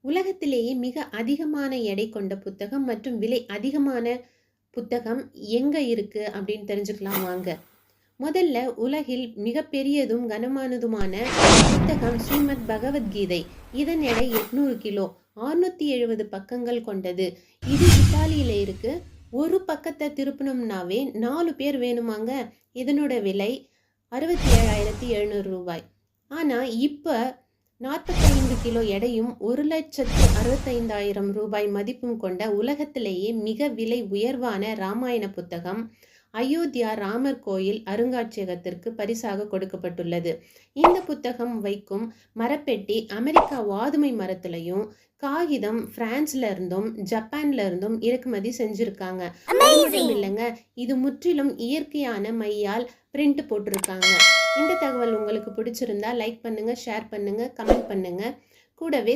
உலகத்திலேயே மிக அதிகமான எடை கொண்ட புத்தகம் மற்றும் விலை அதிகமான புத்தகம் எங்க இருக்கு அப்படின்னு தெரிஞ்சுக்கலாம் வாங்க. முதல்ல உலகில் மிக பெரியதும் கனமானதுமான புத்தகம் ஸ்ரீமத் பகவத்கீதை. இதன் எடை 800 கிலோ, 670 பக்கங்கள் கொண்டது. இது இத்தாலியில இருக்கு. ஒரு பக்கத்தை திருப்பணும்னாவே 4 பேர் வேணுமாங்க. இதனோட விலை 67,700 ரூபாய். ஆனால் இப்போ 45 கிலோ எடையும் 1,65,000 ரூபாய் மதிப்பும் கொண்ட உலகத்திலேயே மிக விலை உயர்வான ராமாயண புத்தகம் அயோத்தியா ராமர் கோயில் அருங்காட்சியகத்திற்கு பரிசாக கொடுக்கப்பட்டுள்ளது. இந்த புத்தகம் வைக்கும் மரப்பெட்டி அமெரிக்கா வாதுமை மரத்திலையும், காகிதம் பிரான்ஸ்ல இருந்தும் ஜப்பான்ல இருந்தும் இறக்குமதி செஞ்சிருக்காங்க. அது மட்டும் இல்லைங்க, இது முற்றிலும் இயற்கையான மையால் பிரிண்ட் போட்டிருக்காங்க. இந்த தகவல் உங்களுக்கு பிடிச்சிருந்தா லைக் பண்ணுங்க, ஷேர் பண்ணுங்க, கமெண்ட் பண்ணுங்க. கூடவே